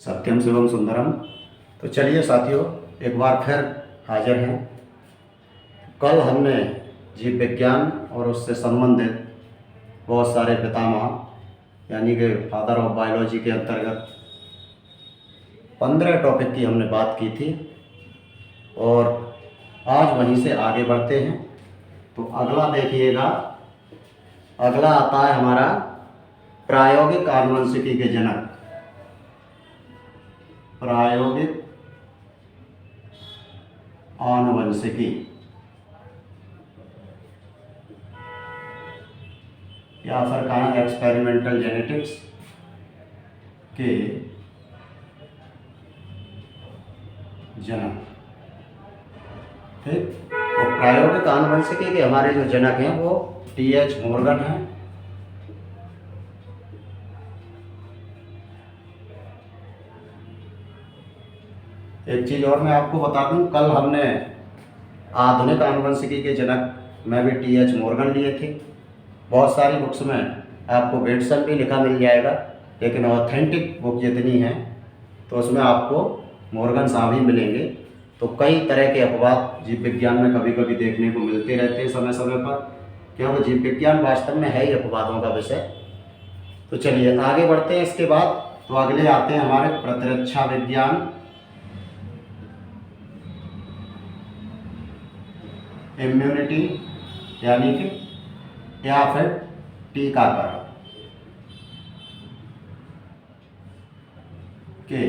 सत्यम शिवम सुंदरम। तो चलिए साथियों, एक बार फिर हाजिर हैं। कल हमने जीव विज्ञान और उससे संबंधित बहुत सारे पितामह यानी कि फादर ऑफ बायोलॉजी के अंतर्गत 15 टॉपिक की हमने बात की थी और आज वहीं से आगे बढ़ते हैं। तो अगला देखिएगा, अगला आता है हमारा प्रायोगिक आनुवंशिकी के जनक। प्रायोगिक आनुवंशिकी या फिर कहा एक्सपेरिमेंटल जेनेटिक्स के जनक। ठीक, और प्रायोगिक आनुवंशिकी के हमारे जो जनक हैं वो टी.एच. मॉर्गन हैं। एक चीज़ और मैं आपको बता दूं, कल हमने आधुनिक आनुवंशिकी के जनक में भी टी.एच. मॉर्गन लिए थे। बहुत सारी बुक्स में आपको बेटसन भी लिखा मिल जाएगा, लेकिन ऑथेंटिक बुक जितनी हैं तो उसमें आपको मॉर्गन साहब ही मिलेंगे। तो कई तरह के अपवाद जीव विज्ञान में कभी कभी देखने को मिलते रहते हैं समय समय पर, क्योंकि जीव विज्ञान वास्तव में है ही अपवादों का विषय। तो चलिए आगे बढ़ते हैं। इसके बाद तो अगले आते हैं हमारे प्रतिरक्षा विज्ञान, इम्यूनिटी यानी कि या फिर टीकाकरण के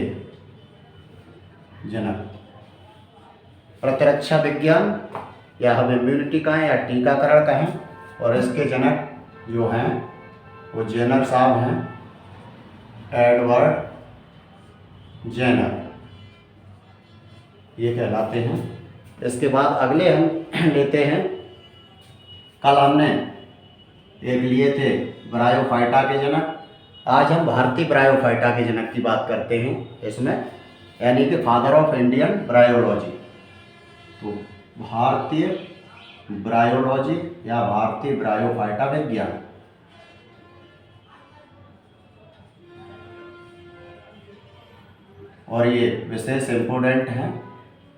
जनक। प्रतिरक्षा विज्ञान या हम इम्यूनिटी कहें या टीकाकरण कहें, और इसके जनक जो हैं वो जेनर साहब हैं, एडवर्ड जेनर, ये कहलाते हैं। इसके बाद अगले हम लेते हैं, कल हमने एक लिए थे ब्रायोफाइटा के जनक। आज हम भारतीय ब्रायोफाइटा के जनक की बात करते हैं इसमें, यानी कि फादर ऑफ इंडियन ब्रायोलॉजी। तो भारतीय ब्रायोलॉजी या भारतीय ब्रायोफाइटा विज्ञान। और ये विशेष इम्पोर्टेंट हैं,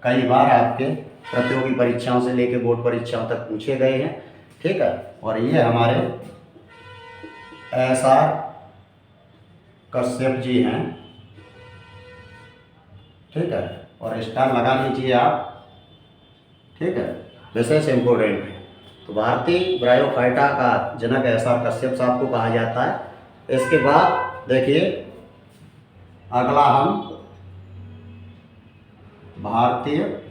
कई बार आपके प्रतियोगी परीक्षाओं से लेकर बोर्ड परीक्षाओं तक पूछे गए हैं। ठीक है, और ये हमारे एस.आर. कश्यप जी हैं। ठीक है, और स्टार लगा लीजिए आप। ठीक है, विशेष इम्पोर्टेंट है। तो भारतीय ब्रायोफाइटा का जनक एस.आर. कश्यप साहब को कहा जाता है। इसके बाद देखिए अगला हम भारतीय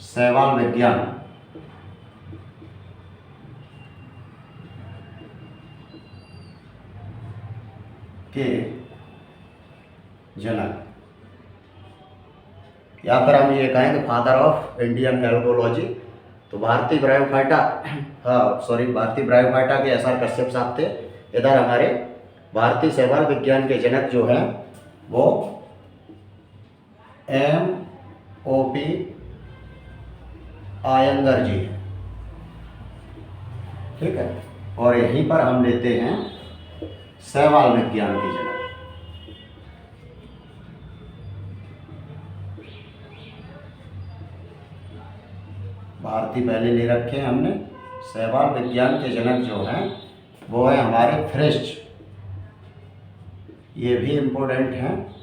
शैवाल विज्ञान के जनक, या फिर हम ये कहें कि फादर ऑफ इंडियन एल्गोलॉजी। तो भारतीय ब्रायोफाइटा भारतीय ब्रायोफाइटा के एस.आर. कश्यप साहब थे। इधर हमारे भारतीय शैवाल विज्ञान के जनक जो हैं वो M.O.P. आयंगर जी हैं। ठीक है, और यहीं पर हम लेते हैं शैवाल विज्ञान के जनक। भारतीय पहले ले रखे हैं हमने। शैवाल विज्ञान के जनक जो हैं वो है हमारे फ्रिस्ट, ये भी इम्पोर्टेंट हैं,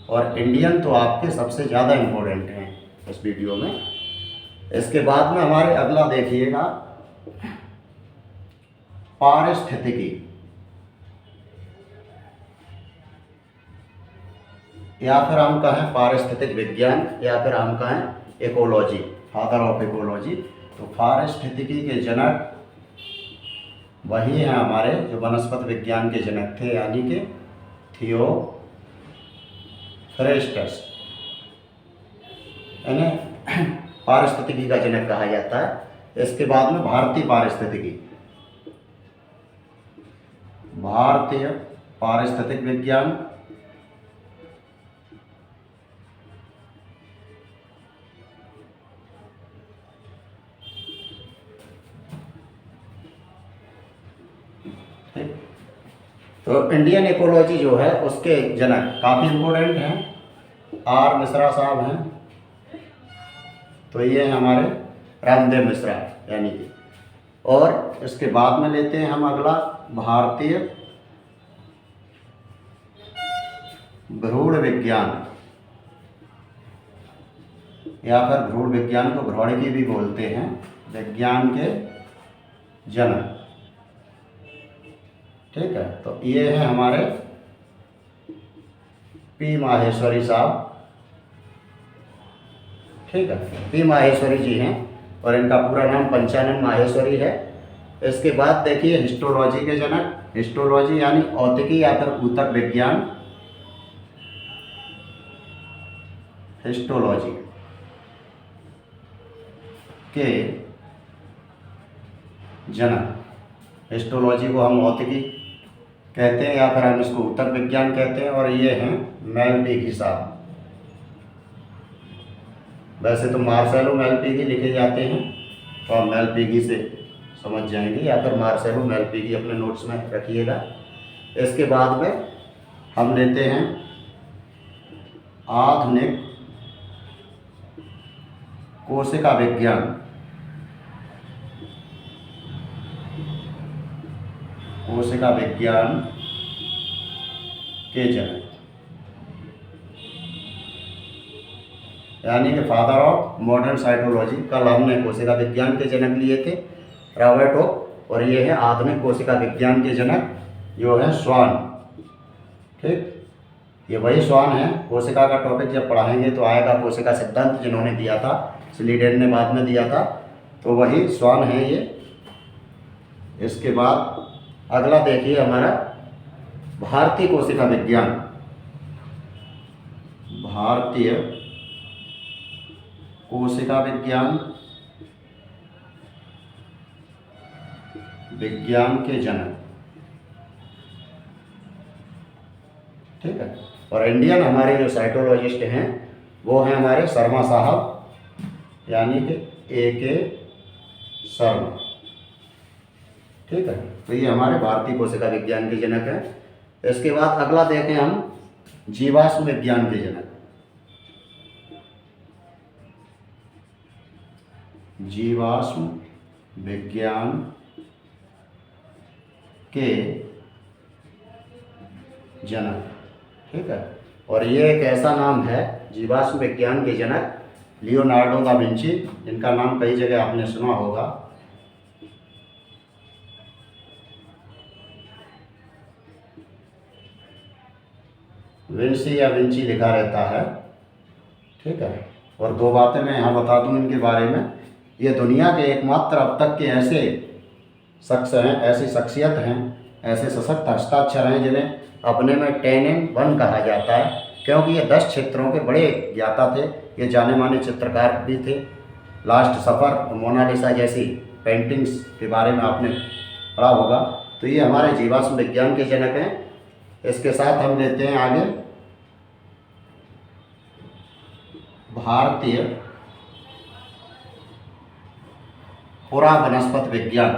और इंडियन तो आपके सबसे ज़्यादा इम्पोर्टेंट हैं इस वीडियो में। इसके बाद में हमारे अगला देखिएगा पारिस्थितिकी या फिर हम कहें पारिस्थितिक विज्ञान या फिर हम कहें इकोलॉजी, फादर ऑफ इकोलॉजी। तो पारिस्थितिकी के जनक वही हैं हमारे जो वनस्पति विज्ञान के जनक थे, यानी कि थियोफ्रेस्टस, इन्हें पारिस्थितिकी का जनक कहा जाता है। इसके बाद में भारतीय पारिस्थितिकी, भारतीय पारिस्थितिक विज्ञान तो इंडियन इकोलॉजी जो है उसके जनक काफ़ी इम्पोर्टेंट हैं, आर मिश्रा साहब हैं। तो ये हैं हमारे रामदेव मिश्रा यानी कि। और इसके बाद में लेते हैं हम अगला भारतीय भ्रूण विज्ञान, या फिर भ्रूण विज्ञान को भ्रौणिकी भी बोलते हैं, विज्ञान के जनक। ठीक है, तो ये है हमारे पी माहेश्वरी साहब। ठीक है, पी माहेश्वरी जी हैं और इनका पूरा नाम पंचानन माहेश्वरी है। इसके बाद देखिए हिस्टोलॉजी के जनक, हिस्टोलॉजी यानी औतिकी या फिर ऊतक विज्ञान, हिस्टोलॉजी के जनक। हिस्टोलॉजी को हम औतिकी कहते हैं या फिर हम इसको ऊतक विज्ञान कहते हैं। और ये हैं मेलपीगी साहब। वैसे तो मार्सेलो मेलपीगी लिखे जाते हैं, तो आप मेलपीगी से समझ जाएंगे या फिर मार्सेलो मेलपीगी अपने नोट्स में रखिएगा। इसके बाद में हम लेते हैं आधुनिक कोशिका विज्ञान, कोशिका विज्ञान के जनक यानी कि फादर ऑफ मॉडर्न साइटोलॉजी। कल हमने कोशिका विज्ञान के जनक लिए थे रॉबर्ट हॉक, और ये है आधुनिक कोशिका विज्ञान के जनक जो है स्वान। ठीक, ये वही स्वान है। कोशिका का टॉपिक जब पढ़ाएंगे तो आएगा, कोशिका सिद्धांत जिन्होंने दिया था, स्लीडेन ने बाद में दिया था, तो वही स्वान है ये। इसके बाद अगला देखिए हमारा भारतीय कोशिका विज्ञान, भारतीय कोशिका विज्ञान, विज्ञान के जनक। ठीक है, और इंडियन हमारे जो साइटोलॉजिस्ट हैं वो हैं हमारे शर्मा साहब यानी कि A.K. शर्मा। ठीक है, तो ये हमारे भारतीय कोशिका विज्ञान के जनक हैं। इसके बाद अगला देखें हम जीवाश्म विज्ञान के जनक, जीवाश्म विज्ञान के जनक। ठीक है, और ये एक ऐसा नाम है जीवाश्म विज्ञान के जनक लियोनार्डो दा विंची, जिनका नाम कई जगह आपने सुना होगा। विंसी या विंची लिखा रहता है। ठीक है, और दो बातें मैं यहाँ बता दूँ इनके बारे में। ये दुनिया के एकमात्र अब तक के ऐसे शख्स हैं, ऐसी शख्सियत हैं, ऐसे सशक्त हस्ताक्षर हैं जिन्हें अपने में 10 in 1 कहा जाता है, क्योंकि ये 10 क्षेत्रों के बड़े ज्ञाता थे। ये जाने माने चित्रकार भी थे। लास्ट सफ़र, मोनालिसा जैसी पेंटिंग्स के बारे में आपने पढ़ा होगा। तो ये हमारे जीवाश्म विज्ञान के जनक हैं। इसके साथ हम लेते हैं आगे भारतीय पुरा वनस्पति विज्ञान,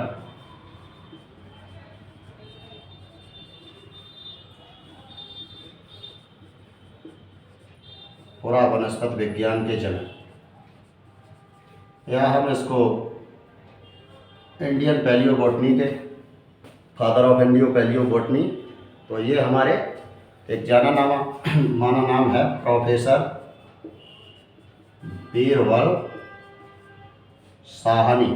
पुरा वनस्पति विज्ञान के जनक, या हम इसको इंडियन पैलियोबॉटनी के फादर ऑफ इंडियो पैलियोबॉटनी। तो ये हमारे एक जाना माना नाम है प्रोफेसर बीरबल साहनी।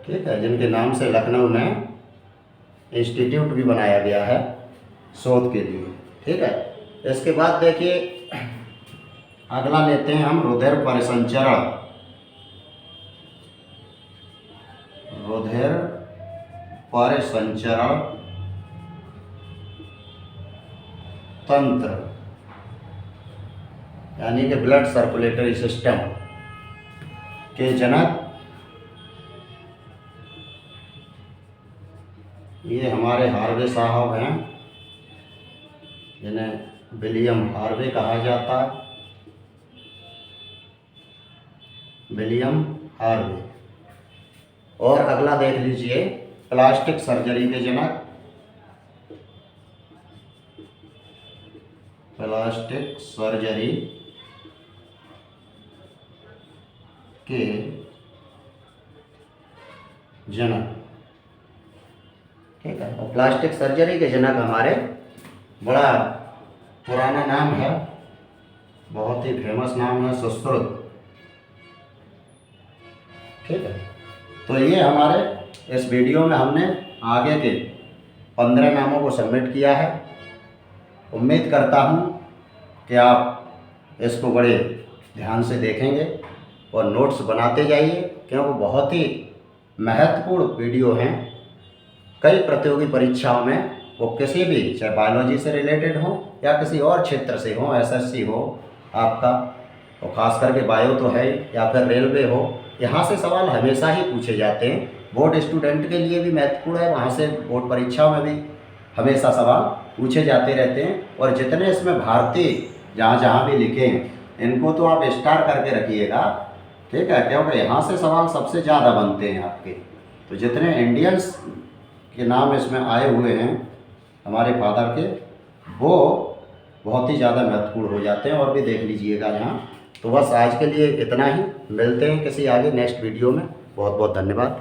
ठीक है, जिनके नाम से लखनऊ में इंस्टीट्यूट भी बनाया गया है शोध के लिए। ठीक है, इसके बाद देखिए अगला लेते हैं हम रुधिर परिसंचरण, रुधिर परिसंचरण तंत्र यानी कि ब्लड सर्कुलेटरी सिस्टम के जनक ये हमारे हार्वे साहब हैं, जिन्हें विलियम हार्वे कहा जाता है, विलियम हार्वे। और अगला देख लीजिए प्लास्टिक सर्जरी के जनक प्लास्टिक सर्जरी के जनक, ठीक है। और प्लास्टिक सर्जरी के जनक हमारे बड़ा पुराना नाम है, बहुत ही फेमस नाम है, सुश्रुत, ठीक है। तो ये हमारे इस वीडियो में हमने आगे के 15 नामों को सबमिट किया है। उम्मीद करता हूँ कि आप इसको बड़े ध्यान से देखेंगे और नोट्स बनाते जाइए, क्योंकि बहुत ही महत्वपूर्ण वीडियो हैं। कई प्रतियोगी परीक्षाओं में वो किसी भी, चाहे बायोलॉजी से रिलेटेड हो या किसी और क्षेत्र से हो, एसएससी हो आपका, तो खास करके बायो तो है, या फिर रेलवे हो, यहाँ से सवाल हमेशा ही पूछे जाते हैं। बोर्ड स्टूडेंट के लिए भी महत्वपूर्ण है, वहाँ से बोर्ड परीक्षाओं में भी हमेशा सवाल पूछे जाते रहते हैं। और जितने इसमें भारतीय जहाँ जहाँ भी लिखे हैं इनको तो आप स्टार करके रखिएगा, ठीक है, क्योंकि यहाँ से सवाल सबसे ज़्यादा बनते हैं आपके। तो जितने इंडियंस के नाम इसमें आए हुए हैं हमारे फादर के, वो बहुत ही ज़्यादा महत्वपूर्ण हो जाते हैं, और भी देख लीजिएगा यहाँ। तो बस आज के लिए इतना ही, मिलते हैं किसी आगे नेक्स्ट वीडियो में। बहुत बहुत धन्यवाद।